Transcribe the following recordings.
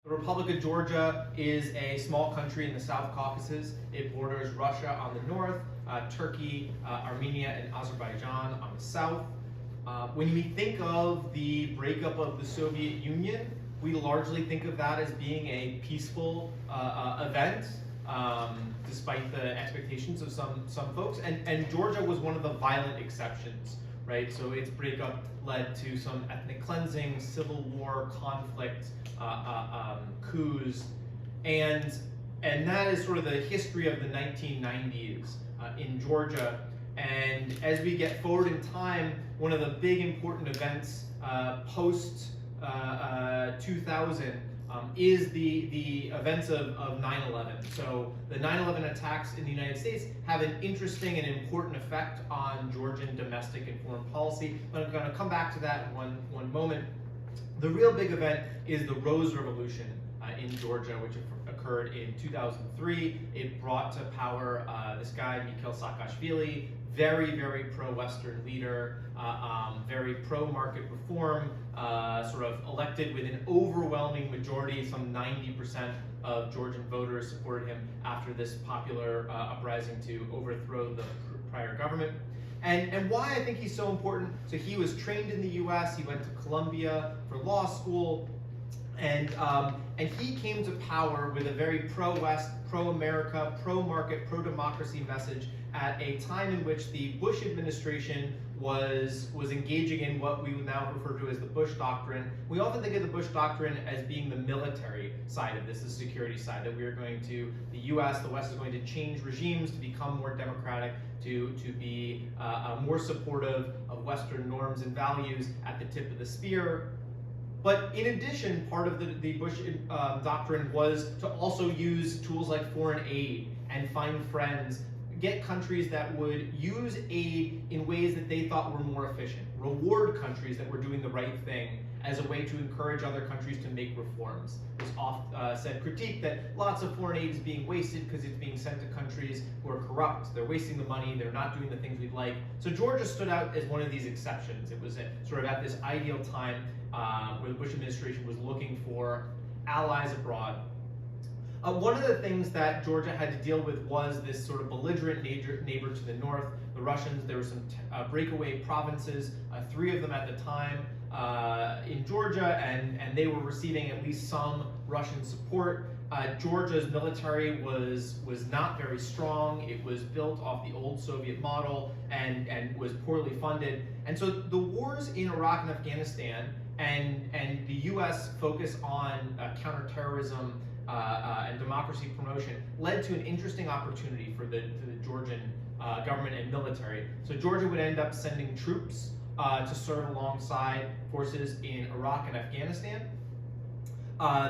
The Republic of Georgia is a small country in the South Caucasus. It borders Russia on the north, Turkey, Armenia, and Azerbaijan on the south. When we think of the breakup of the Soviet Union, we largely think of that as being a peaceful event, despite the expectations of some folks. And Georgia was one of the violent exceptions, right? So its breakup led to some ethnic cleansing, civil war, conflict, coups, and that is sort of the history of the 1990s in Georgia. And as we get forward in time, one of the big important events post 2000 is the events of 9/11. So the 9/11 attacks in the United States have an interesting and important effect on Georgian domestic and foreign policy, but I'm going to come back to that in one moment. The real big event is the Rose Revolution in Georgia, which occurred in 2003. It brought to power this guy, Mikhail Saakashvili, very, very pro-Western leader, very pro-market reform, sort of elected with an overwhelming majority. Some 90% of Georgian voters supported him after this popular uprising to overthrow the prior government. And why I think he's so important, so he was trained in the US, he went to Columbia for law school, and he came to power with a very pro-West, pro-America, pro-market, pro-democracy message at a time in which the Bush administration was engaging in what we would now refer to as the Bush Doctrine. We often think of the Bush Doctrine as being the military side of this, the security side, that we are going to, the US, the West is going to change regimes to become more democratic, to be more supportive of Western norms and values at the tip of the spear. But in addition, part of the Bush doctrine was to also use tools like foreign aid and find friends, get countries that would use aid in ways that they thought were more efficient, reward countries that were doing the right thing as a way to encourage other countries to make reforms. There's oft-said critique that lots of foreign aid is being wasted because it's being sent to countries who are corrupt. They're wasting the money, they're not doing the things we'd like. So Georgia stood out as one of these exceptions. It was sort of at this ideal time where the Bush administration was looking for allies abroad. One of the things that Georgia had to deal with was this sort of belligerent neighbor to the north, the Russians. There were some breakaway provinces, 3 of them at the time in Georgia, and they were receiving at least some Russian support. Georgia's military was not very strong. It was built off the old Soviet model and was poorly funded. And so the wars in Iraq and Afghanistan and the US focus on counterterrorism and democracy promotion led to an interesting opportunity for the Georgian government and military. So Georgia would end up sending troops to serve alongside forces in Iraq and Afghanistan.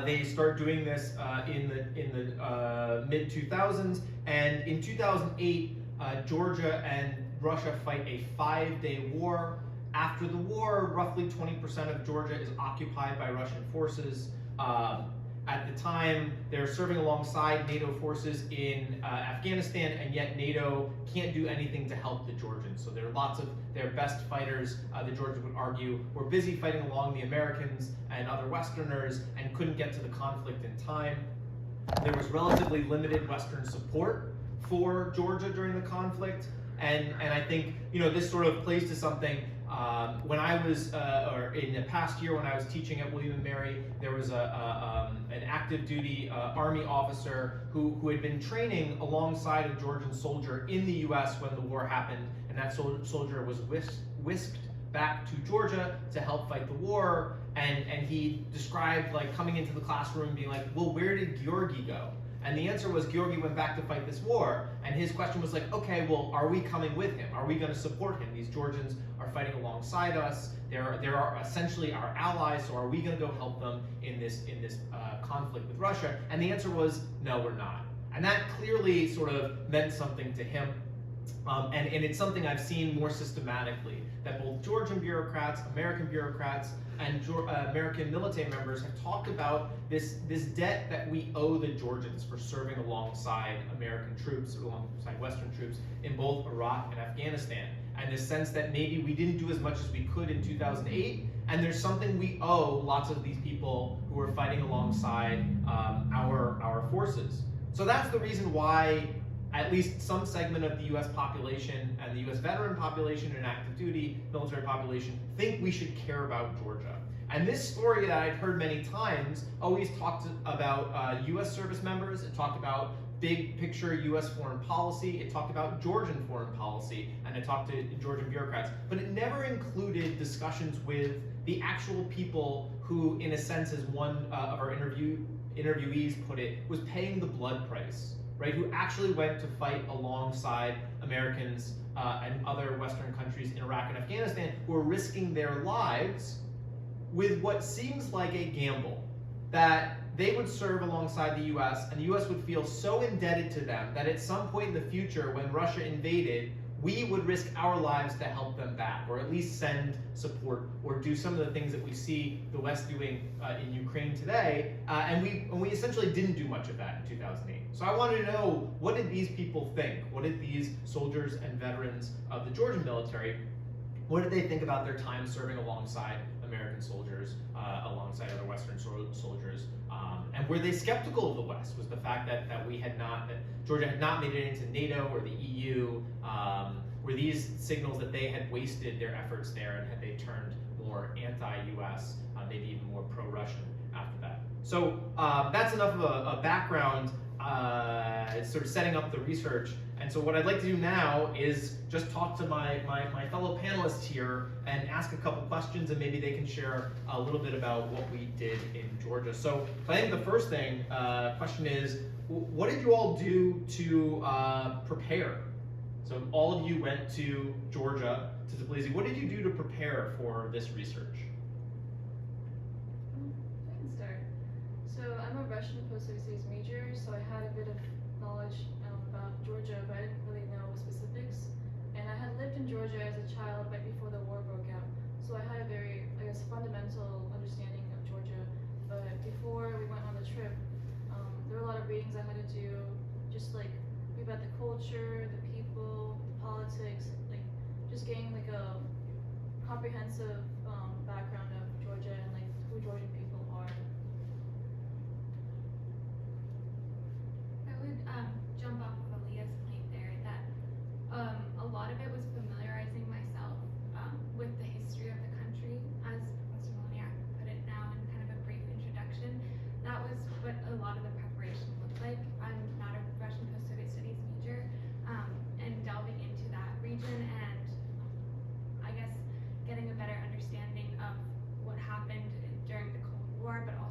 They start doing this in the mid-2000s, and in 2008, Georgia and Russia fight a 5-day war. After the war, roughly 20% of Georgia is occupied by Russian forces. At the time, they're serving alongside NATO forces in Afghanistan, and yet NATO can't do anything to help the Georgians. So there are lots of their best fighters, the Georgians would argue, were busy fighting along the Americans and other Westerners and couldn't get to the conflict in time. There was relatively limited Western support for Georgia during the conflict, and I think this sort of plays to something. When I was, or in the past year when I was teaching at William & Mary, there was an active duty Army officer who had been training alongside a Georgian soldier in the US when the war happened, and that soldier was whisked back to Georgia to help fight the war, and he described like coming into the classroom and being like, well, where did Georgi go? And the answer was Georgi went back to fight this war. And his question was like, okay, well, are we coming with him? Are we going to support him? These Georgians are fighting alongside us. There are essentially our allies, so are we going to go help them in this conflict with Russia? And the answer was, no, we're not. And that clearly sort of meant something to him. And it's something I've seen more systematically, that both Georgian bureaucrats, American bureaucrats, and American military members have talked about this debt that we owe the Georgians for serving alongside American troops, alongside Western troops in both Iraq and Afghanistan. and the sense that maybe we didn't do as much as we could in 2008, and there's something we owe lots of these people who are fighting alongside our forces. So that's the reason why at least some segment of the US population and the US veteran population and active duty military population think we should care about Georgia. And this story that I've heard many times always talked about US service members. It talked about big picture US foreign policy. It talked about Georgian foreign policy, and it talked to Georgian bureaucrats. But it never included discussions with the actual people who, in a sense, as one of our interviewees put it, was paying the blood price, right? Who actually went to fight alongside Americans and other Western countries in Iraq and Afghanistan, who are risking their lives with what seems like a gamble, that they would serve alongside the US, and the US would feel so indebted to them that at some point in the future, when Russia invaded, we would risk our lives to help them back, or at least send support, or do some of the things that we see the West doing in Ukraine today, and we essentially didn't do much of that in 2008. So I wanted to know, what did these people think? What did these soldiers and veterans of the Georgian military, what did they think about their time serving alongside American soldiers, alongside other Western soldiers, and were they skeptical of the West? Was the fact that Georgia had not made it into NATO or the EU, were these signals that they had wasted their efforts there, and had they turned more anti-US, maybe even more pro-Russian after that? So that's enough of a background, sort of setting up the research. And so what I'd like to do now is just talk to my fellow panelists here and ask a couple questions, and maybe they can share a little bit about what we did in Georgia. So I think the first question is, what did you all do to prepare? So all of you went to Georgia, to Tbilisi. What did you do to prepare for this research? I can start. So I'm a Russian post-Soviet studies major, so I had a bit of knowledge about Georgia, but I didn't really know specifics. And I had lived in Georgia as a child right before the war broke out, so I had a very, fundamental understanding of Georgia. But before we went on the trip, there were a lot of readings I had to do, just read about the culture, the people, the politics, just getting a comprehensive background of Georgia and who Georgian people are. I would jump off of Alia's point there that a lot of it was familiarizing myself with the history of the country, as Professor Maliniak put it now in kind of a brief introduction. That was what a lot of the preparation looked like. I'm not a Russian post-Soviet studies major, and delving into that region and I guess getting a better understanding of what happened during the Cold War, but also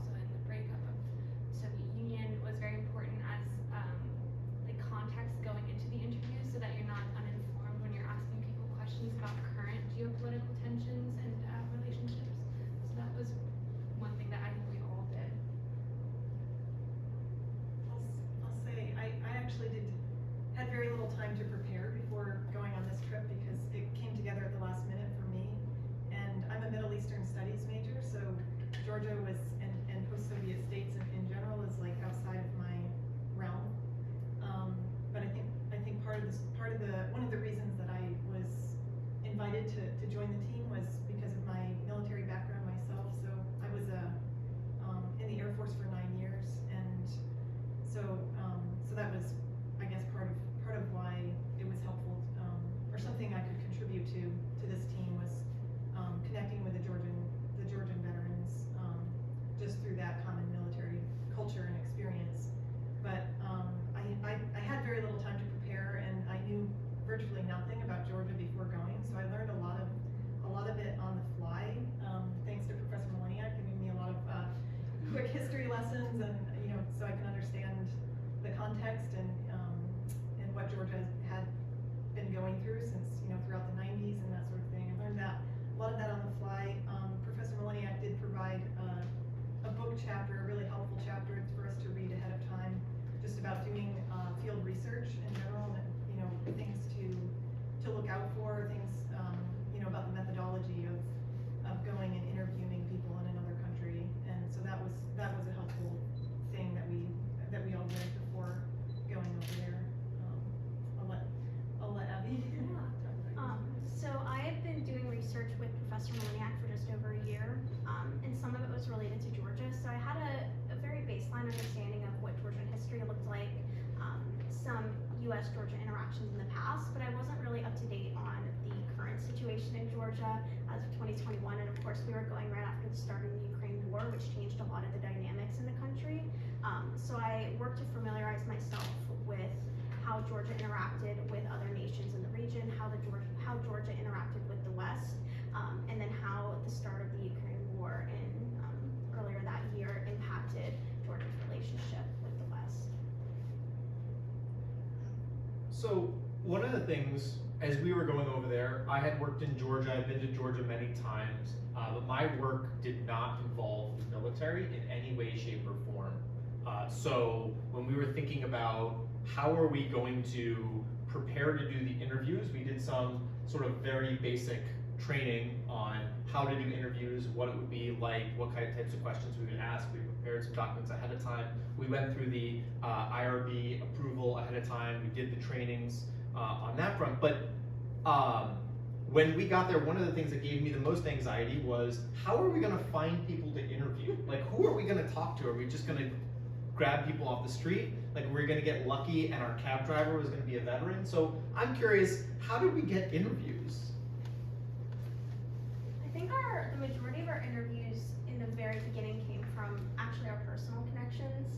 course, we were going right after the start of the Ukraine war, which changed a lot of the dynamics in the country. So I worked to familiarize myself with how Georgia interacted with other nations in the region, how Georgia interacted with the West, and then how the start of the Ukraine war in earlier that year impacted Georgia's relationship with the West. So one of the things, as we were going over there, I had worked in Georgia, I've been to Georgia many times, but my work did not involve the military in any way, shape, or form. So when we were thinking about how are we going to prepare to do the interviews, we did some sort of very basic training on how to do interviews, what it would be like, what kind of types of questions we would ask. We prepared some documents ahead of time. We went through the IRB approval ahead of time. We did the trainings on that front. But when we got there, one of the things that gave me the most anxiety was, how are we gonna find people to interview? Like, who are we gonna talk to? Are we just gonna grab people off the street? Like, we're gonna get lucky and our cab driver was gonna be a veteran? So I'm curious, how did we get interviews? I think the majority of our interviews in the very beginning came from actually our personal connections,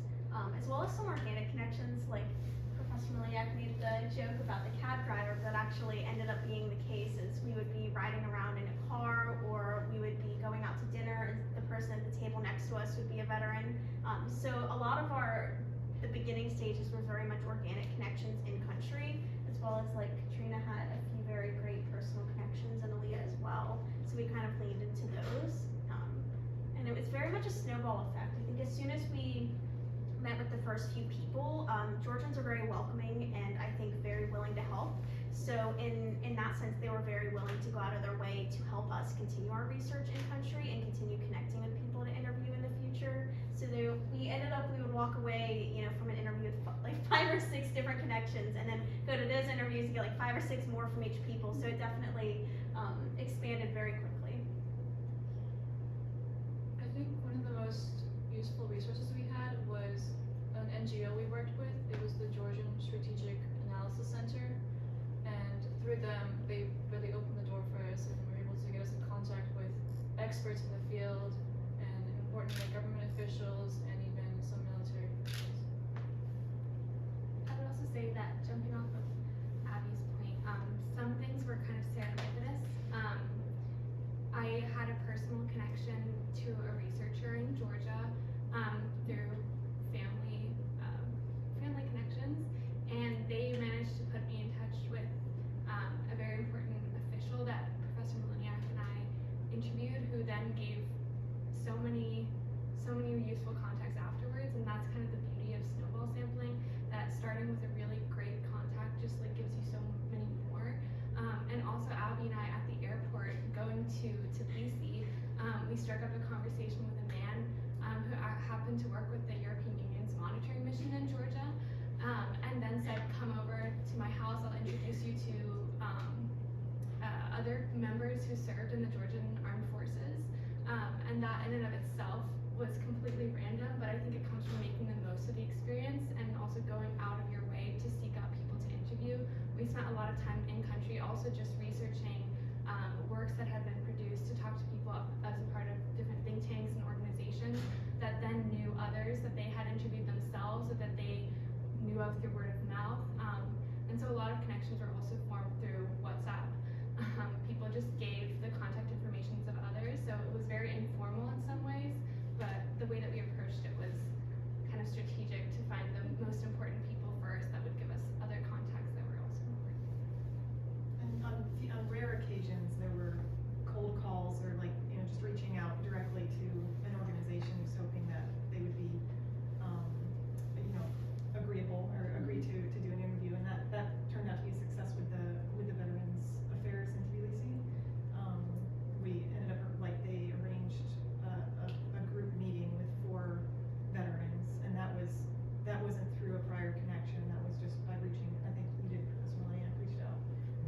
as well as some organic connections. Like Professor Maliniak made the joke about the cab driver, but that actually ended up being the case. Is we would be riding around in a car, or we would be going out to dinner, and the person at the table next to us would be a veteran. So a lot of the beginning stages were very much organic connections in country, as well as like Katrina had a few very great personal connections, and Aliia as well. So we kind of leaned into those. And it was very much a snowball effect. I think as soon as we met with the first few people, Georgians are very welcoming and I think very willing to help. So in that sense, they were very willing to go out of their way to help us continue our research in country and continue connecting with people to interview in the future. So we would walk away, from an interview with like 5 or 6 different connections, and then go to those interviews and get like 5 or 6 more from each people. So it definitely expanded very quickly. I think one of the most useful resources we had was an NGO we worked with. It was the Georgian Strategic Analysis Center, and through them they really opened the door for us and were able to get us in contact with experts in the field and important government officials and even some military officials. I would also say that, jumping off of Abby's point, some things were kind of serendipitous. I had a personal connection to a researcher in Georgia through family connections, and they managed to put me in touch with a very important official that Professor Maliniak and I interviewed, who then gave so many useful contacts afterwards. And that's kind of the beauty of snowball sampling, that starting with a really great contact just like gives you so many more. And also Abby and I at the airport going to BC, we struck up a conversation with a man who happened to work with the European Union's monitoring mission in Georgia, and then said, come over to my house, I'll introduce you to other members who served in the Georgian Armed Forces. And that in and of itself was completely random, but I think it comes from making the most of the experience and also going out of your way to seek out people to interview. We spent a lot of time in country also just researching works that had been produced to talk to people as a part of different think tanks and organizations that then knew others that they had interviewed themselves or that they knew of through word of mouth. And so a lot of connections were also formed through WhatsApp. People just gave the contact information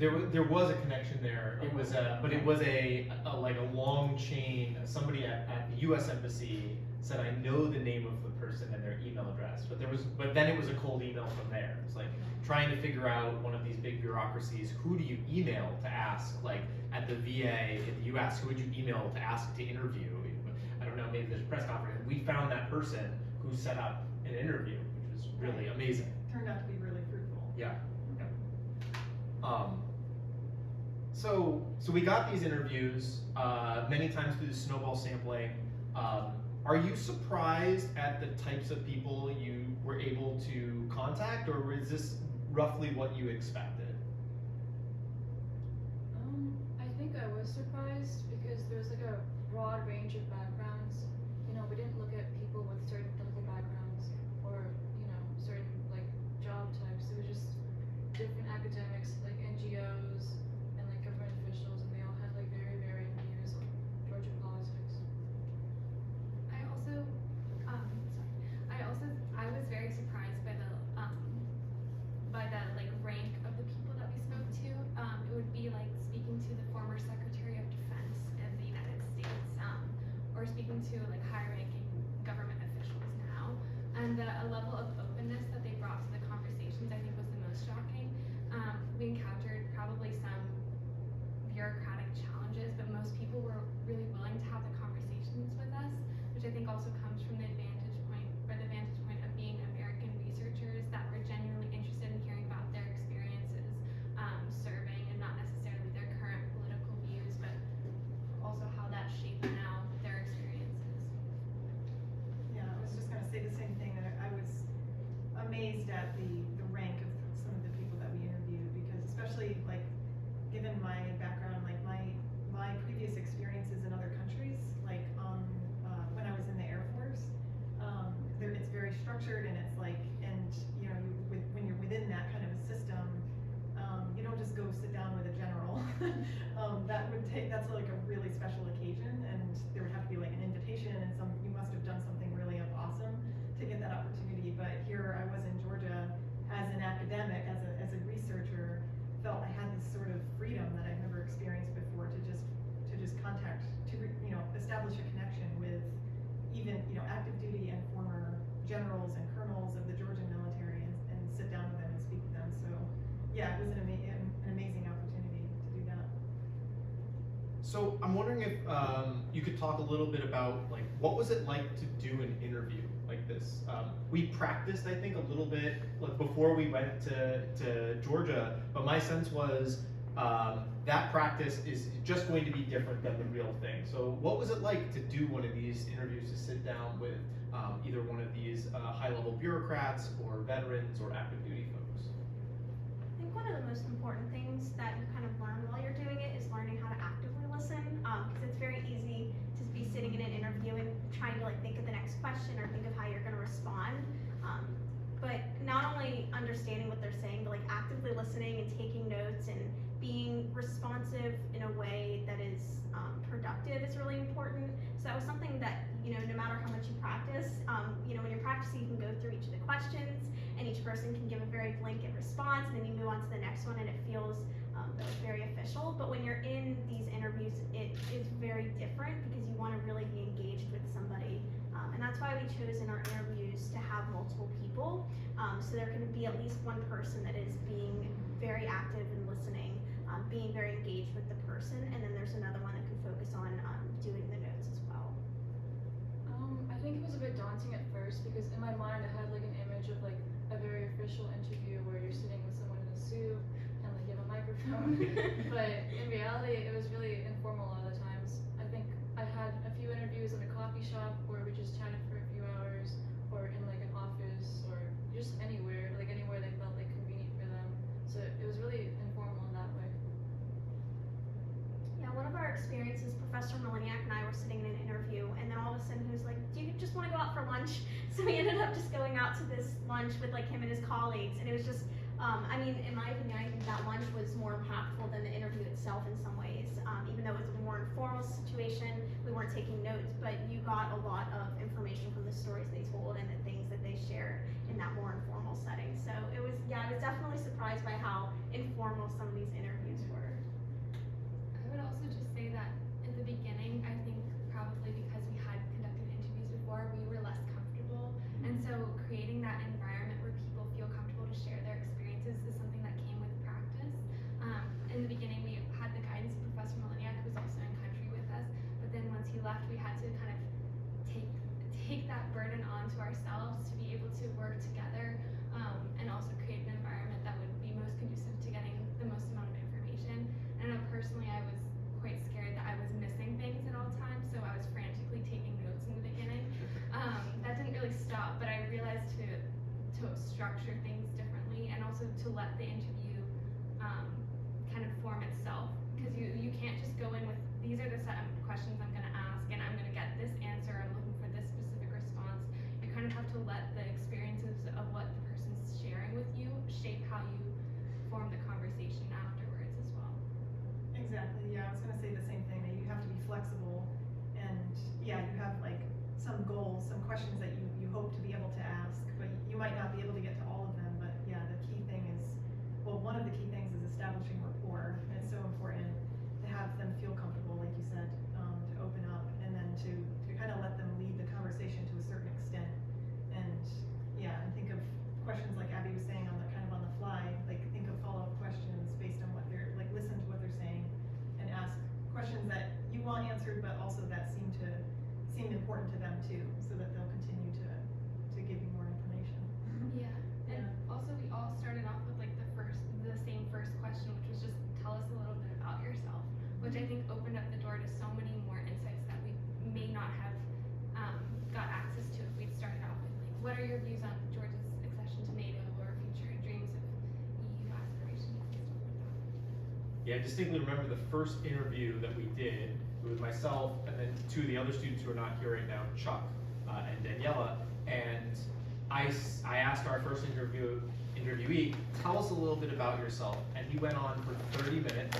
There was a connection there. It was but it was like a long chain. Somebody at the U.S. Embassy said, "I know the name of the person and their email address," but then it was a cold email from there. It's like trying to figure out one of these big bureaucracies. Who do you email to ask? Like at the VA in the U.S., who would you email to ask to interview? I don't know. Maybe there's a press conference. We found that person who set up an interview, which was really amazing. Turned out to be really fruitful. Yeah. So we got these interviews many times through the snowball sampling. Are you surprised at the types of people you were able to contact, or is this roughly what you expected? I think I was surprised because there's like a broad range of backgrounds. You know, we didn't look at people with certain political backgrounds or, you know, certain like job types. It was just different academics, like NGOs and like government officials, and they all had like very varying views on Georgian politics. I was very surprised by the like rank of the people that we spoke to. It would be like speaking to the former Secretary of Defense in the United States, or speaking to like high-ranking government officials now. And a level of openness that they brought to the conversations, I think, was the most shocking. We encountered probably some bureaucratic challenges, but most people were really willing to have the conversations with us, which I think also comes from the vantage point of being American researchers that were genuinely interested in hearing about their experiences serving, and not necessarily their current political views, but also how that shaped now their experiences. Yeah, I was just gonna say the same thing, that I was amazed at the rank of some of the people that we interviewed, because especially like given my background, like my previous experiences in other countries, like when I was in the Air Force, it's very structured, and it's like, and you know, when you're within that kind of a system, you don't just go sit down with a general. That's like a really special occasion, and there would have to be like an invitation, and you must have done something really awesome to get that opportunity. But here I was in Georgia as an academic, as a researcher, felt I had this sort of freedom that I've never experienced before to just contact, establish a connection with even, active duty and former generals and colonels of the Georgian military, and sit down with them and speak with them. So yeah, it was an amazing opportunity to do that. So I'm wondering if you could talk a little bit about like what was it like to do an interview like this? We practiced, I think, a little bit like before we went to Georgia, but my sense was that practice is just going to be different than the real thing. So what was it like to do one of these interviews, to sit down with either one of these high-level bureaucrats or veterans or active duty folks? I think one of the most important things that you kind of learn while you're doing it is learning how to actively listen, because it's very easy to be sitting in an interview and trying to like think of the next question or think of how you're going to respond. But not only understanding what they're saying, but like actively listening and taking notes and being responsive in a way that is productive is really important. So that was something that, no matter how much you practice, when you're practicing, you can go through each of the questions, and each person can give a very blanket response, and then you move on to the next one, and it feels very official. But when you're in these interviews, it is very different, because you want to really be engaged with somebody. And that's why we chose in our interviews to have multiple people, so there can be at least one person that is being very active and listening, being very engaged with the person, and then there's another one that can focus on doing the notes as well. I think it was a bit daunting at first, because in my mind I had like an image of like a very official interview where you're sitting with someone in a suit and like you have a microphone. But in reality, it was really informal a lot of the times. I think I had a few interviews in a coffee shop where we just chatted for a few hours, or in like an office, or just anywhere they felt like convenient for them. So it was really informal in that way. Yeah, one of our experiences, Professor Maliniak and I were sitting in an interview, and then all of a sudden he was like, "Do you just want to go out for lunch?" So we ended up just going out to this lunch with like him and his colleagues, and it was just I mean, in my opinion, I think that lunch was more impactful than the interview itself in some ways. Even though it was a more informal situation, we weren't taking notes, but you got a lot of information from the stories they told and the things that they shared in that more informal setting. So it was, yeah, I was definitely surprised by how informal some of these interviews were. I would also just say that in the beginning, I think probably because we had conducted interviews before, we were less comfortable. And so creating that environment where people feel comfortable to share their experiences is something that came with practice. In the beginning, we had the guidance of Professor Maliniak, who was also in country with us. But then once he left, we had to kind of take that burden onto ourselves to be able to work together and also create an environment that would be most conducive to getting the most amount of information. And I know personally, I was quite scared that I was missing things at all times, so I was frantically taking notes in the beginning. That didn't really stop, but I realized to structure things differently and also to let the interview kind of form itself, because you can't just go in with, these are the set of questions I'm going to ask and I'm going to get this answer, I'm looking for this specific response. You kind of have to let the experiences of what the person's sharing with you shape how you form the conversation afterwards as well. Exactly, yeah, I was gonna say the same thing, that you have to be flexible, and yeah, you have like some goals, some questions that you hope to be able to ask, but you might not be able to get to all of them. But yeah, the key thing is, well, one of the key things is establishing rapport, and it's so important to have them feel comfortable, like you said, to open up, and then to kind of let them lead the conversation to a certain extent. And yeah, and think of questions like Abby was saying on the kind of on the fly, like think of follow-up questions based on what they're, like listen to what they're saying and ask questions that you want answered, but also that seem important to them too, so that they'll continue to give you more information. Yeah, and also we all started off with like the same first question, which was just tell us a little bit about yourself, which I think opened up the door to so many more insights that we may not have got access to if we'd started off with like, what are your views on Georgia's accession to NATO or future dreams of EU aspirations and stuff like that. Yeah, I distinctly remember the first interview that we did. It was myself and then two of the other students who are not here right now, Chuck and Daniela. And I asked our first interviewee, tell us a little bit about yourself. And he went on for 30 minutes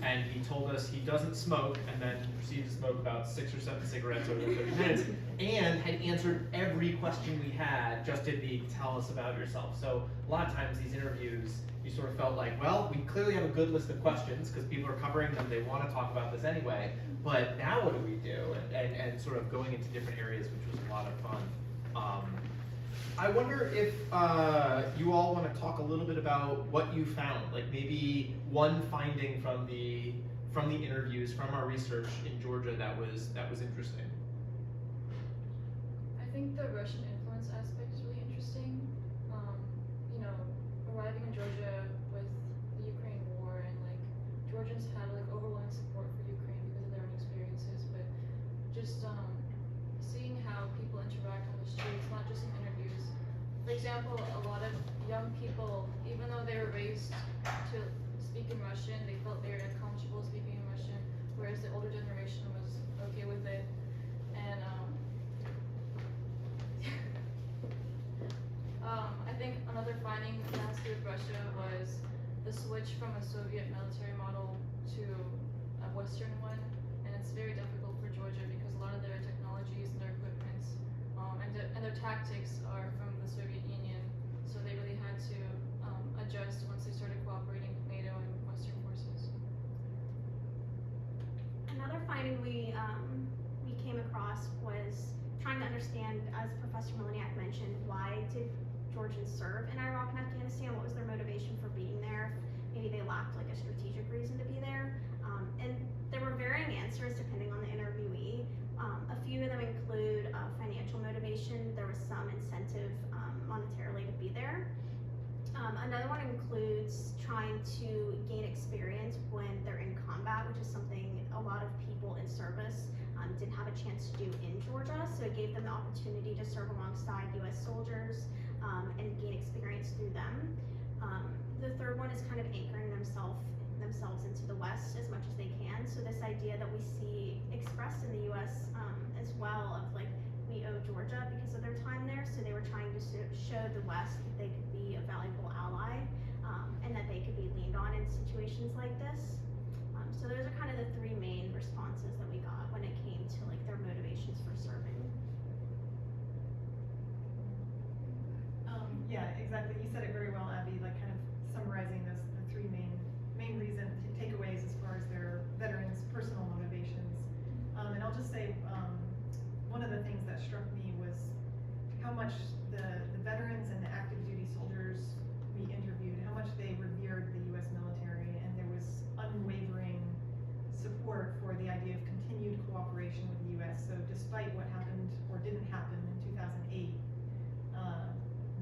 and he told us he doesn't smoke and then proceeded to smoke about 6 or 7 cigarettes over 30 minutes and had answered every question we had, just did the tell us about yourself. So a lot of times these interviews, you sort of felt like, well, we clearly have a good list of questions because people are covering them, they want to talk about this anyway, but now what do we do? And sort of going into different areas, which was a lot of fun. I wonder if you all want to talk a little bit about what you found, like maybe one finding from the interviews, from our research in Georgia that was interesting. I think the Russian influence aspect is really interesting. Arriving in Georgia with the Ukraine war, and like Georgians had like overwhelming support for Ukraine because of their own experiences, but just seeing how people interact on the streets, not just in interviews. For example, a lot of young people, even though they were raised to speak in Russian, they felt very uncomfortable speaking in Russian, whereas the older generation was okay with it. And I think another finding that has to do with Russia was the switch from a Soviet military model to a Western one, and it's very difficult for Georgia because a lot of their technologies and their equipments and their tactics are from the Soviet Union, so they really had to adjust once they started cooperating with NATO and Western forces. Another finding we came across was trying to understand, as Professor Maliniak mentioned, why did Georgians serve in Iraq and Afghanistan? What was their motivation for being there? Maybe they lacked like a strategic reason to be there. And there were varying answers depending on the interviewee. A few of them include financial motivation. There was some incentive monetarily to be there. Another one includes trying to gain experience when they're in combat, which is something a lot of people in service didn't have a chance to do in Georgia, so it gave them the opportunity to serve alongside U.S. soldiers and gain experience through them. The third one is kind of anchoring themselves into the West as much as they can. So this idea that we see expressed in the U.S. As well of like, we owe Georgia because of their time there, so they were trying to show the West that they could be a valuable ally you said it very well, Abby, like kind of summarizing the three main reason takeaways as far as their veterans' personal motivations. And I'll just say, one of the things that struck me was how much the veterans and the active duty soldiers we interviewed, how much they revered the U.S. military, and there was unwavering support for the idea of continued cooperation with the U.S. So despite what happened or didn't happen in 2008,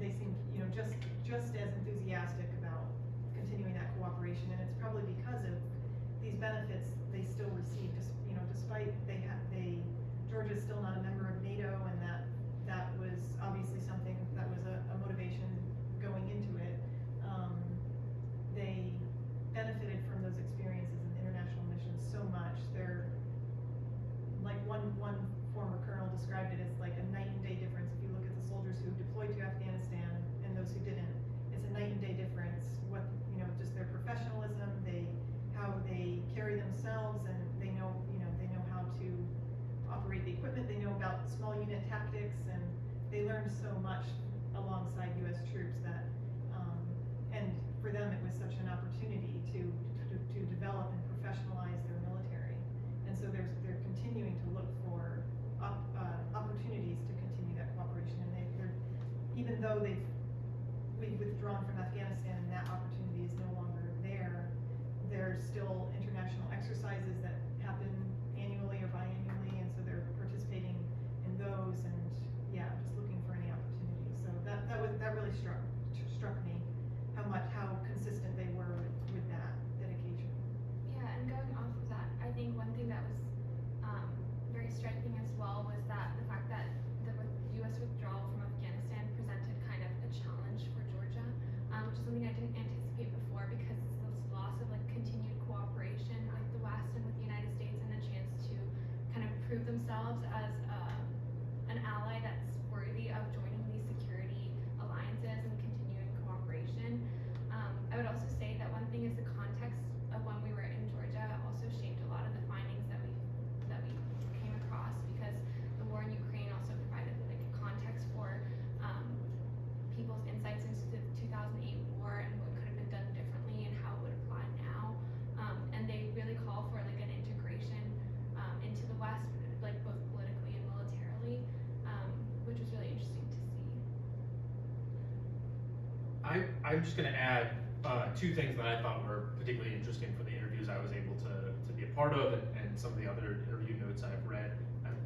they seemed, just as enthusiastic about continuing that cooperation, and it's probably because of these benefits they still receive, despite Georgia's still not a member of NATO, and that was obviously something that was a motivation going into it. They benefited from those experiences in international missions so much. They're like one former colonel described it as like a night and day difference. If you look at the soldiers who deployed to Afghanistan and those who didn't, it's a night and day difference. What just their professionalism, how they carry themselves, and they know how to operate the equipment. They know about small unit tactics, and they learned so much alongside U.S. troops that, and for them it was such an opportunity to develop and professionalize their military. And so they're continuing to look for opportunities to continue that cooperation. And they're even though we've withdrawn from Afghanistan and that opportunity is no longer there, there's still international exercises that happen annually or biannually, and so they're participating in those, and just looking for any opportunities. So that really struck me how consistent they were with that dedication. Yeah, and going off of that, I think one thing that was very striking as well was that the fact that the U.S. withdrawal from Afghanistan presented kind of a challenge for Georgia, which is something I didn't anticipate before, because it's this loss of like continued cooperation with the West and with the United States, and a chance to kind of prove themselves as an ally that's worthy of joining these security alliances and continuing cooperation. I would also say that one thing is the context of when we were in Georgia also shaped a lot of the findings that we came across, because the war in Ukraine also provided like a context for people's insights into the 2008 war and what could have been done differently and how it would apply now. And they really call for like an integration into the West, like both politically and militarily, which was really interesting to see. I'm just going to add two things that I thought were particularly interesting for the interviews I was able to be a part of, and some of the other interview notes I've read.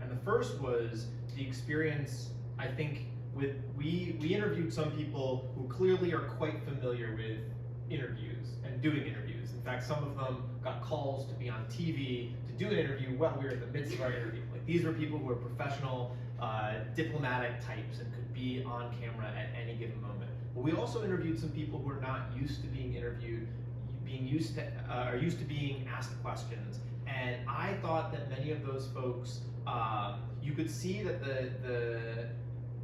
And the first was the experience, I think, we interviewed some people who clearly are quite familiar with interviews and doing interviews. In fact, some of them got calls to be on TV to do an interview while we were in the midst of our interview. Like, these were people who were professional diplomatic types and could be on camera at any given moment. But we also interviewed some people who are not used to being interviewed, used to being asked questions. And I thought that many of those folks, you could see that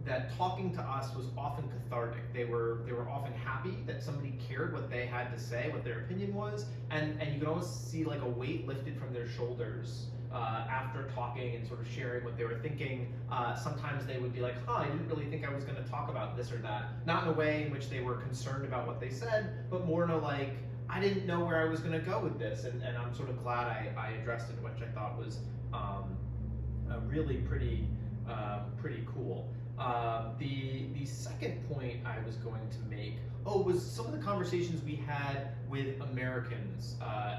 that talking to us was often cathartic. They were often happy that somebody cared what they had to say, what their opinion was, and you could almost see like a weight lifted from their shoulders after talking and sort of sharing what they were thinking. Sometimes they would be like, I didn't really think I was going to talk about this or that. Not in a way in which they were concerned about what they said, but more in a like, I didn't know where I was going to go with this, and I'm sort of glad I addressed it, which I thought was really pretty cool. The second point I was going to make was some of the conversations we had with Americans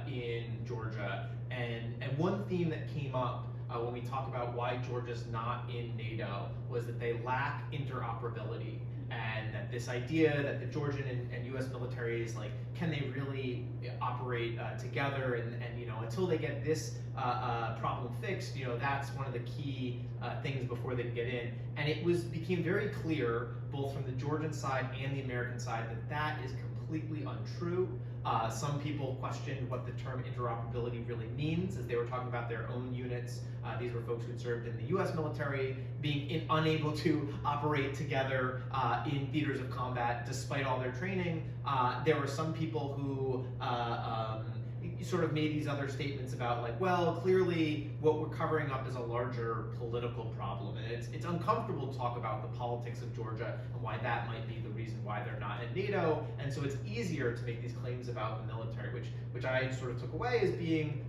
in Georgia, and one theme that came up when we talk about why Georgia's not in NATO was that they lack interoperability, and that this idea that the Georgian and U.S. militaries, like, can they really operate together, and until they get this problem fixed, that's one of the key things before they get in. And it became very clear, both from the Georgian side and the American side, that is completely untrue. Some people questioned what the term interoperability really means, as they were talking about their own units. These were folks who'd served in the U.S. military, being unable to operate together in theaters of combat despite all their training. There were some people who sort of made these other statements about like, well, clearly what we're covering up is a larger political problem, and it's uncomfortable to talk about the politics of Georgia and why that might be the reason why they're not in NATO, and so it's easier to make these claims about the military, which I sort of took away as being,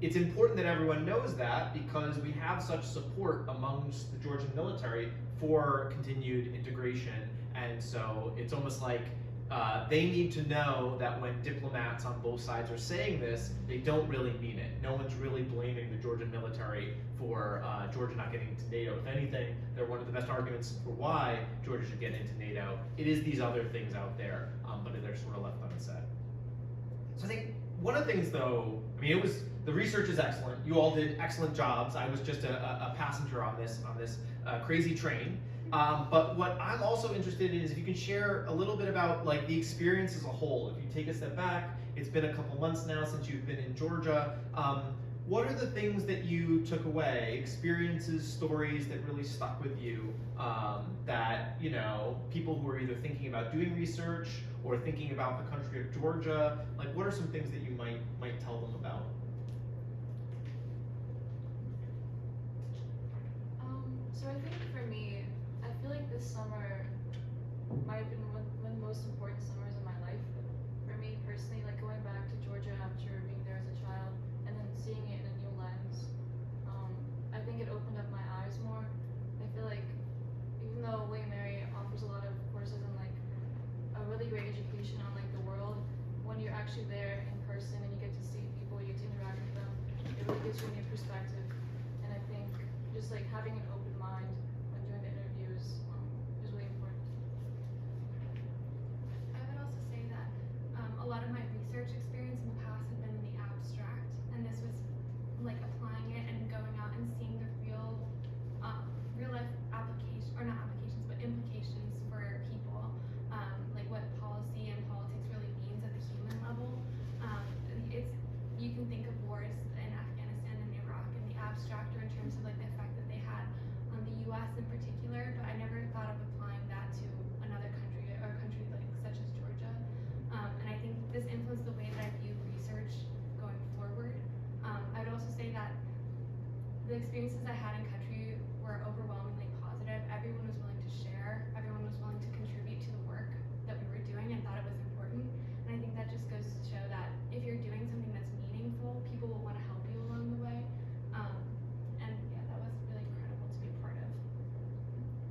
it's important that everyone knows that because we have such support amongst the Georgian military for continued integration, and so it's almost like they need to know that when diplomats on both sides are saying this, they don't really mean it. No one's really blaming the Georgian military for Georgia not getting into NATO. If anything, they're one of the best arguments for why Georgia should get into NATO. It is these other things out there, but they're sort of left unsaid. So I think one of the things, though, I mean, the research is excellent. You all did excellent jobs. I was just a passenger on this crazy train. But what I'm also interested in is if you can share a little bit about like the experience as a whole. If you take a step back, it's been a couple months now since you've been in Georgia. What are the things that you took away, experiences, stories that really stuck with you, that, you know, people who are either thinking about doing research or thinking about the country of Georgia, like what are some things that you might tell them about? So I think for me, I feel like this summer might have been one of the most important summers of my life. For me personally, like going back to Georgia after being there as a child and then seeing it in a new lens, I think it opened up my eyes more. I feel like even though William & Mary offers a lot of courses and like a really great education on like the world, when you're actually there in person and you get to see people, you get to interact with them, it really gives you a new perspective. And I think just like having an open mind when doing the interviews is really important. I would also say that a lot of my research experience in the past had been in the abstract, and this was like applying it and going out and seeing the real life application, or not applications, but implications for people, like what policy and politics really means at the human level. You can think of wars in Afghanistan and Iraq in the abstract, or in terms of like the effect that they had on the U.S. in particular, but I never thought of applying that to another country or a country like such as Georgia. And I think this influenced the way that I view research going forward. I would also say that the experiences I had in country were overwhelmingly positive. Everyone was willing to share. Everyone was willing to contribute to the work that we were doing and thought it was important. And I think that just goes to show that if you're doing something that's meaningful, people will want to help you along the way. And yeah, that was really incredible to be a part of.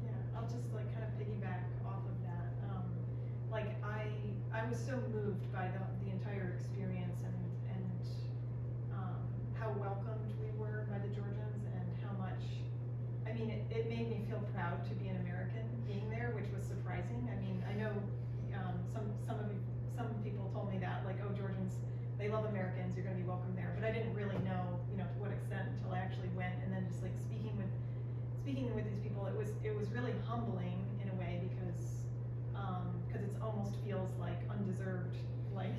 Yeah, I'll just like kind of piggyback off of that. Like I was so moved by the entire experience and how welcomed we were by the Georgians and how much, I mean, it made me feel proud to be an American being there, which was surprising. I mean, I know some people told me that, like, oh, Georgians, they love Americans, you're going to be welcome there. But I didn't really know, you know, to what extent until I actually went, and then just like speaking with these people, it was really humbling in a way because it almost feels like undeserved like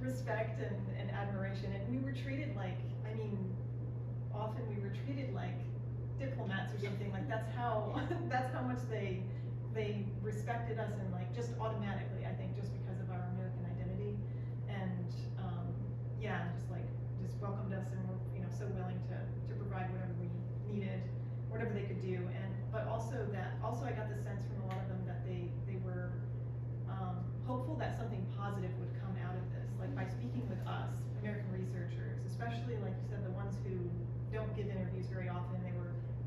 respect and admiration, and we were treated like, I mean, often we were treated like diplomats or something. Like that's how much they respected us, and like just automatically, I think, just because of our American identity, and just welcomed us and were, you know, so willing to provide whatever we needed, whatever they could do. And but also I got the sense from a lot of them that they were hopeful that something positive would come out of this, like by speaking with us American researchers, especially like you said, the ones who don't give interviews very often.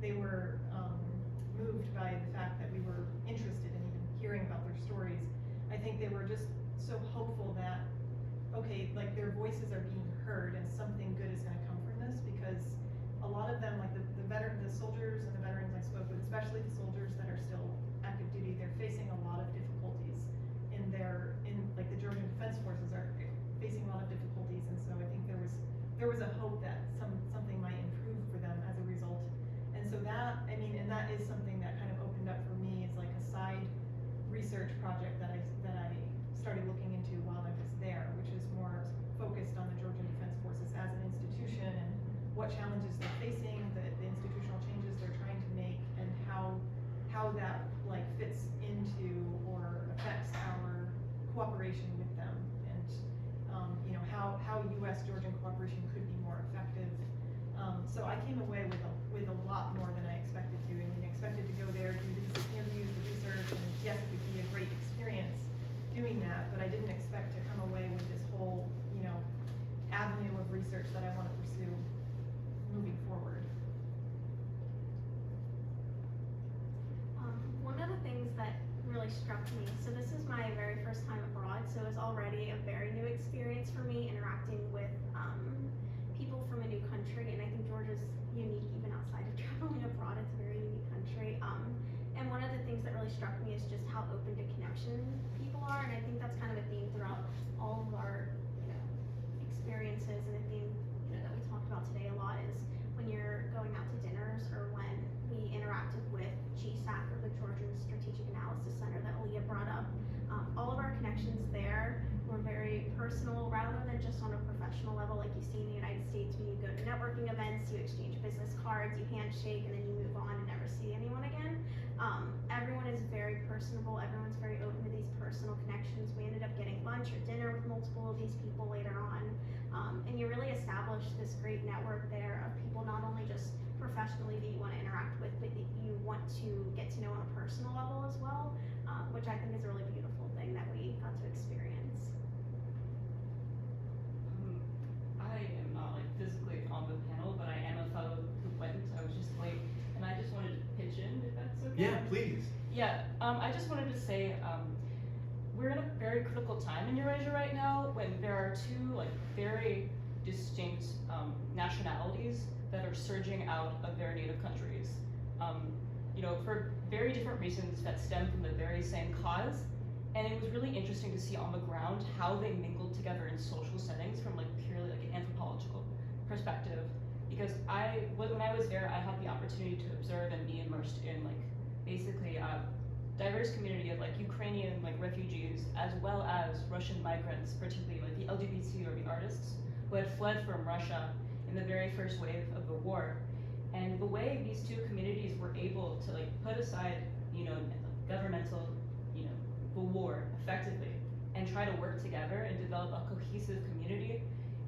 They were moved by the fact that we were interested in even hearing about their stories. I think they were just so hopeful that, okay, like their voices are being heard and something good is going to come from this, because a lot of them, like the soldiers and the veterans I spoke with, especially the soldiers that are still active duty, they're facing a lot of difficulties in like the Georgian Defense Forces are facing a lot of difficulties, and so I think there was a hope that something might improve for them as a result. And so that, I mean, and that is something that kind of opened up for me as like a side research project that I started looking into while I was there, which is more focused on the Georgian Defense Forces as an institution and what challenges they're facing, the institutional changes they're trying to make, and how that like fits into or affects our cooperation with them, and you know, how U.S. struck me. So this is my very first time abroad, so it's already a very new experience for me interacting with people from a new country, and I think Georgia's unique even outside of traveling abroad. It's a very unique country. And one of the things that really struck me is just how open to connection people are, and I think that's kind of a theme throughout all of our experiences, and a theme that we talked about today a lot is when you're going out to dinners or when we interacted with GSAC, or the Georgian Strategic Analysis Center that Aliia brought up. All of our connections there were very personal rather than just on a professional level like you see in the United States when you go to networking events, you exchange business cards, you handshake, and then you move on and never see anyone again. Everyone is very personable, everyone's very open to these personal connections. We ended up getting lunch or dinner with multiple of these people later on. And you really establish this great network there of people not only just professionally that you want to interact with, but that you want to get to know on a personal level as well, which I think is a really beautiful thing that we got to experience. I am not like physically on the panel, but I am a fellow who went. I was just late, and I just wanted to pitch in, if that's okay. Yeah, please. Yeah, I just wanted to say, we're in a very critical time in Eurasia right now when there are two like very distinct nationalities that are surging out of their native countries. For very different reasons that stem from the very same cause. And it was really interesting to see on the ground how they mingled together in social settings from like purely like an anthropological perspective. Because when I was there, I had the opportunity to observe and be immersed in like basically a diverse community of like Ukrainian like refugees, as well as Russian migrants, particularly like the LGBT or the artists who had fled from Russia in the very first wave of the war. And the way these two communities were able to like put aside, governmental, the war effectively and try to work together and develop a cohesive community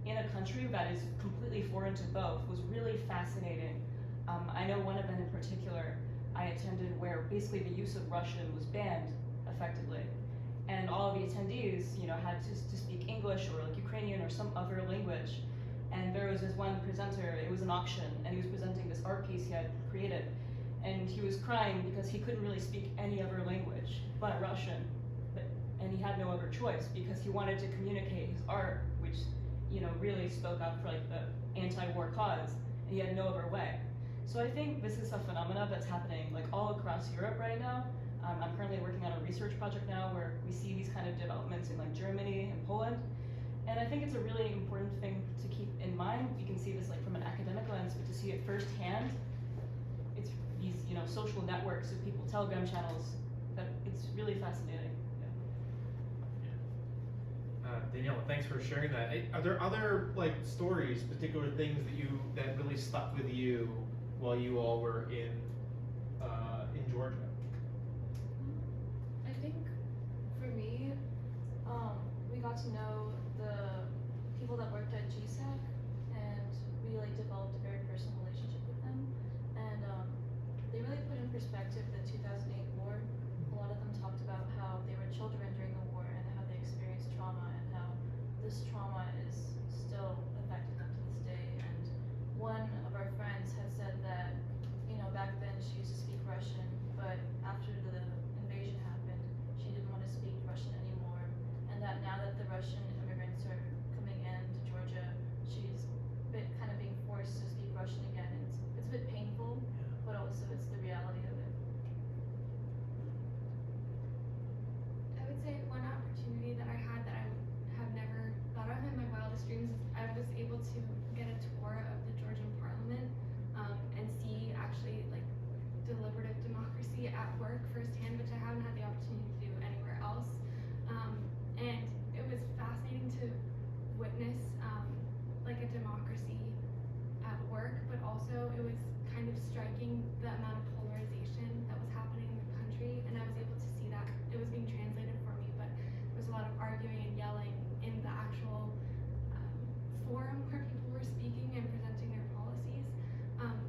in a country that is completely foreign to both was really fascinating. I know one event in particular I attended where basically the use of Russian was banned effectively. And all of the attendees, had to speak English or like Ukrainian or some other language. And there was this one presenter, it was an auction, and he was presenting this art piece he had created. And he was crying because he couldn't really speak any other language but Russian. And he had no other choice because he wanted to communicate his art, which, really spoke up for like the anti-war cause, and he had no other way. So I think this is a phenomenon that's happening like all across Europe right now. I'm currently working on a research project now where we see these kind of developments in like Germany and Poland. And I think it's a really important thing to keep in mind. You can see this like from an academic lens, but to see it firsthand, it's these social networks of people, Telegram channels, that it's really fascinating. Daniela, thanks for sharing that. Are there other like stories, particular things that really stuck with you while you all were in Georgia? I think for me, we got to know the people that worked at GSAC, and we like developed a very personal relationship with them. And they really put in perspective the 2008 war. A lot of them talked about how they were children during the war and how they experienced trauma, and how this trauma is still affecting them to this day. And one of our friends had said that, back then she used to speak Russian, but after the invasion happened, she didn't want to speak Russian anymore. And that now that the Russian immigrants are coming into Georgia, she's kind of being forced to speak Russian again. It's a bit painful, but also it's the reality of it. I would say one opportunity that I had that I have never thought of in my wildest dreams is I was able to get a tour of the Georgian parliament and see actually like deliberative democracy at work firsthand, which I haven't had the opportunity to do anywhere else. And it was fascinating to witness like a democracy at work, but also it was kind of striking the amount of polarization that was happening in the country, and I was able to see that it was being translated for me, but there was a lot of arguing and yelling in the actual forum where people were speaking and presenting their policies.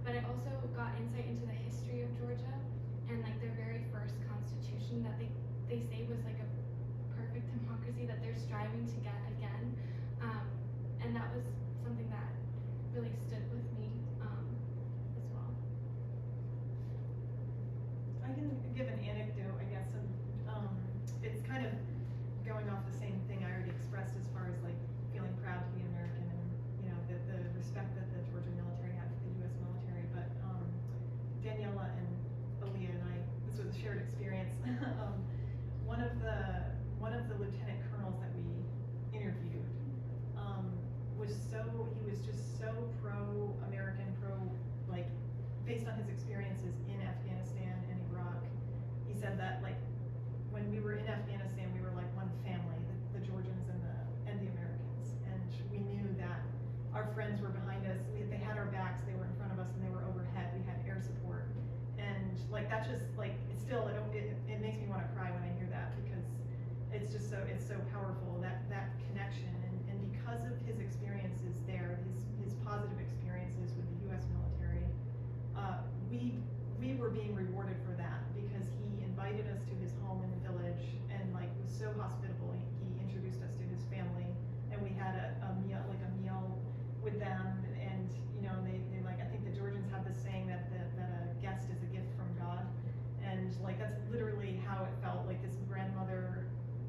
But I also got insight into the history of Georgia and like their very first constitution. the lieutenant colonels that we interviewed he was just so pro-American, like, based on his experiences in Afghanistan and Iraq. He said that, like, when we were in Afghanistan, we were like one family, the Georgians and the Americans, and we knew that our friends were behind us. They had our backs, they were in front of us, and they were overhead. We had air support, and like that's just like it makes me want to cry when I hear that, because it's so powerful, that connection, and because of his experiences there, his positive experiences with the U.S. military, we were being rewarded for that, because he invited us to his home in the village and like was so hospitable. He introduced us to his family, and we had a meal with them, and they like, I think the Georgians have this saying that a guest is a gift from God, and like that's literally how it felt. Like this grandmother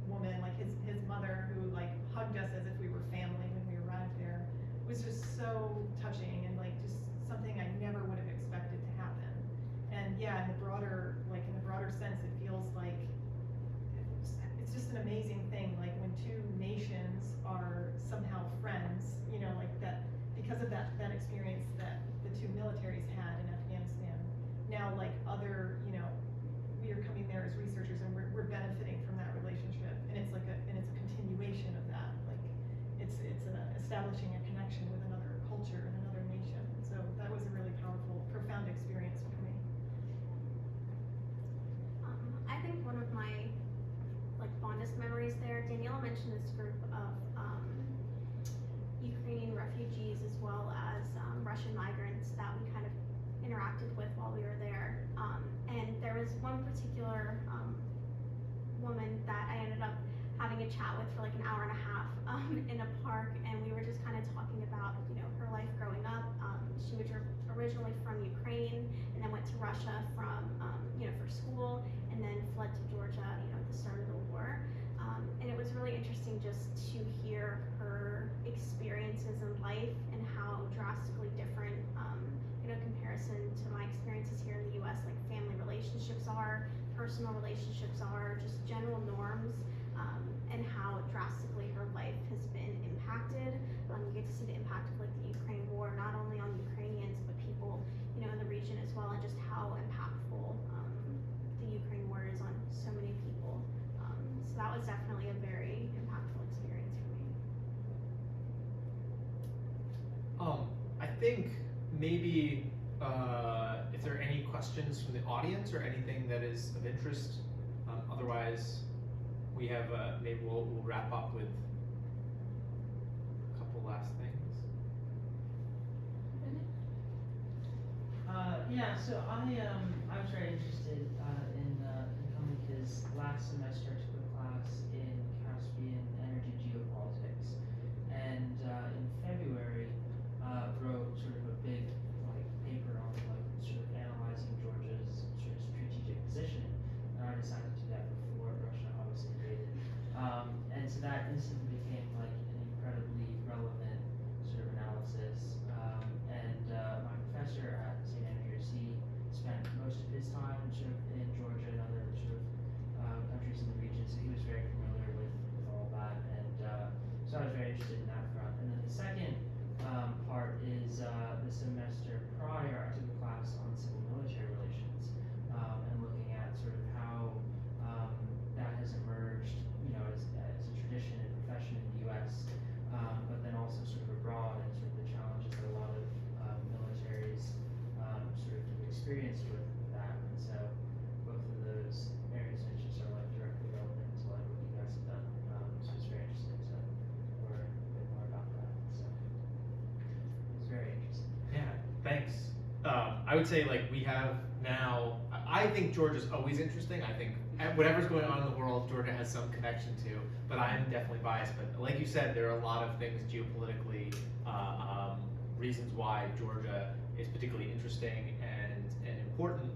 woman, like his mother, who like hugged us as if we were family when we arrived there, was just so touching, and like just something I never would have expected to happen. And yeah, in the broader sense, it feels like it's just an amazing thing, like when two nations are somehow friends, like that, because of that experience that the two militaries had in Afghanistan. Now, like other, we are coming there as researchers, and we're benefiting from that relationship, and it's like it's a continuation of that. Like it's establishing a connection with another culture and another nation. So that was a really powerful, profound experience for me. I think one of my fondest memories there, Daniela mentioned this group of Ukrainian refugees as well as Russian migrants that we kind of interacted with while we were there. And there was one particular woman that I ended up having a chat with for like an hour and a half in a park, and we were just kind of talking about her life growing up. She was originally from Ukraine and then went to Russia for school, and then fled to Georgia at the start of the war. And it was really interesting just to hear her experiences in life and how drastically different comparison to my experiences here in the U.S. like family relationships are, personal relationships are, just general norms, and how drastically her life has been impacted. You get to see the impact of like the Ukraine war, not only on Ukrainians but people in the region as well, and just how impactful the Ukraine war is on so many people. So that was definitely a very impactful experience for me. I think maybe if there are any questions from the audience or anything that is of interest. Otherwise, we have maybe we'll wrap up with a couple last things. Yeah, so I was very interested in coming because last semester I took a class in Caspian energy geopolitics, and in February wrote sort of a big paper on sort of analyzing Georgia's sort of strategic positioning, and I decided to do that before Russia obviously invaded, and so that instantly became like an incredibly relevant sort of analysis, and my professor at spent most of his time sort of in Georgia and other sort of countries in the region, so he was very familiar with all that, and so I was very interested in that front. And then the second part is the semester prior, I took a class on civil-military relations, and looking at sort of how that has emerged, as a tradition and profession in the U.S., but then also sort of abroad, and sort of the challenges that a lot of militaries sort of experienced with that. And so both of those areas of interest are directly relevant to what you guys have done. So it's very interesting to learn a bit more about that. So it's very interesting. Yeah, thanks. I would say we have now, I think Georgia's always interesting. I think whatever's going on in the world, Georgia has some connection to, but I'm definitely biased. But like you said, there are a lot of things geopolitically, reasons why Georgia is particularly interesting and important.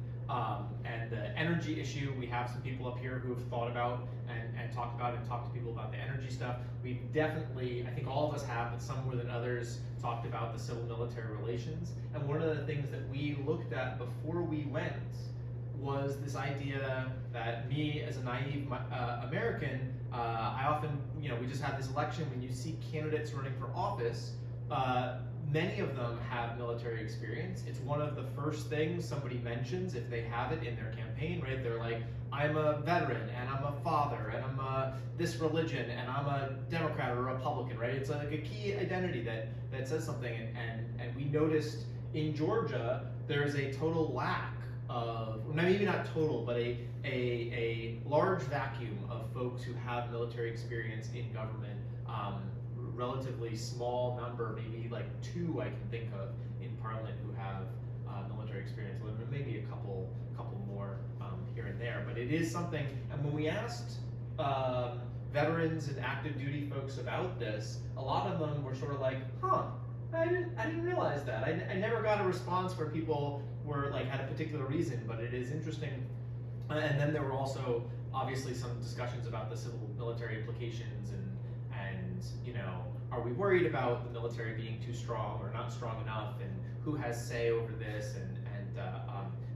And the energy issue, we have some people up here who have thought about and talked to people about the energy stuff. We've definitely, I think all of us have, but some more than others, talked about the civil-military relations. And one of the things that we looked at before we went was this idea that me, as a naive American, I often, we just had this election, when you see candidates running for office, many of them have military experience. It's one of the first things somebody mentions if they have it in their campaign, right? They're like, I'm a veteran, and I'm a father, and I'm this religion, and I'm a Democrat or a Republican, right? It's like a key identity that says something, and we noticed in Georgia, there's a total lack of, maybe not total, but a large vacuum of folks who have military experience in government. Relatively small number, maybe like 2 I can think of in Parliament who have military experience. Maybe a couple more here and there, but it is something. And when we asked veterans and active duty folks about this, a lot of them were sort of like, I didn't realize that. I never got a response where people were like had a particular reason, but it is interesting. And then there were also obviously some discussions about the civil military implications and are we worried about the military being too strong or not strong enough, and who has say over this? And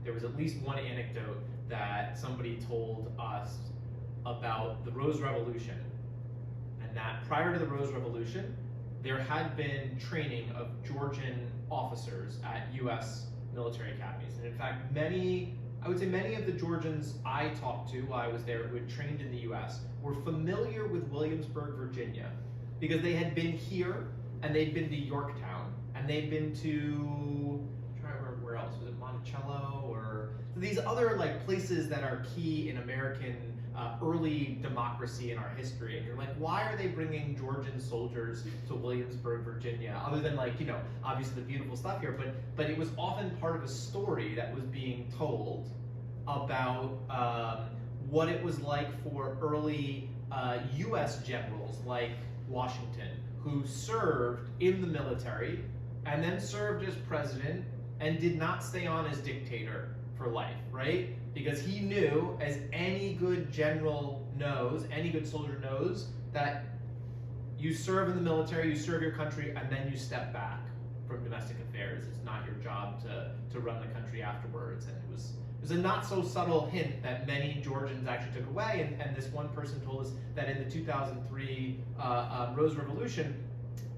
there was at least one anecdote that somebody told us about the Rose Revolution, and that prior to the Rose Revolution, there had been training of Georgian officers at U.S. military academies. And in fact, I would say many of the Georgians I talked to while I was there who had trained in the U.S. were familiar with Williamsburg, Virginia, because they had been here, and they'd been to Yorktown, and they'd been to, I'm trying to remember where else, was it Monticello, or these other like places that are key in American early democracy in our history. And you're like, why are they bringing Georgian soldiers to Williamsburg, Virginia, other than like, obviously the beautiful stuff here, but it was often part of a story that was being told about what it was like for early U.S. generals like Washington, who served in the military and then served as president and did not stay on as dictator for life, right? Because he knew, as any good general knows, any good soldier knows, that you serve in the military, you serve your country, and then you step back from domestic affairs. It's not your job to run the country afterwards. And it was a not so subtle hint that many Georgians actually took away. And this one person told us that in the 2003 Rose Revolution,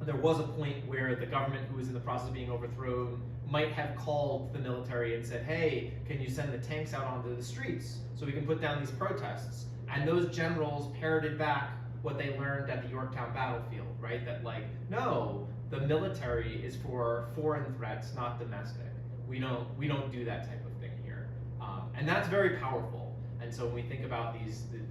there was a point where the government, who was in the process of being overthrown, might have called the military and said, hey, can you send the tanks out onto the streets so we can put down these protests? And those generals parroted back what they learned at the Yorktown battlefield, right? That like, no, the military is for foreign threats, not domestic. We don't do that type of thing here. And that's very powerful. And so when we think about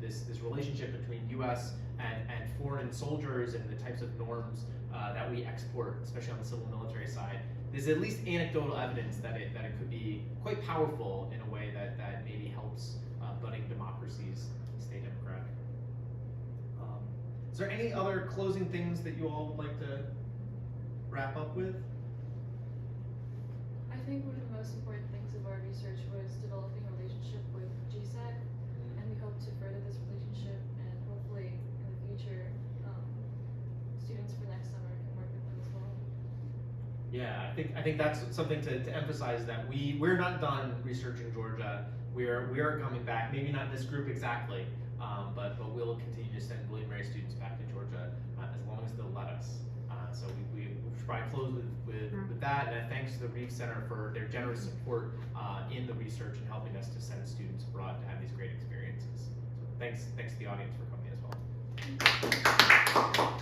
this relationship between U.S. and foreign soldiers and the types of norms that we export, especially on the civil military side, there's at least anecdotal evidence that it could be quite powerful in a way that maybe helps budding democracies stay democratic. Is there any other closing things that you all would like to wrap up with? I think one of the most important things of our research was developing a relationship with GSAC, and we hope to further this relationship, and hopefully in the future, students for next summer can work with them as well. Yeah, I think that's something to emphasize, that we're not done researching Georgia. We are coming back. Maybe not this group exactly, but we'll continue to send William & Mary students back to Georgia as long as they'll let us. So we should probably close with that. And thanks to the Reves Center for their generous support in the research and helping us to send students abroad to have these great experiences. So thanks to the audience for coming as well.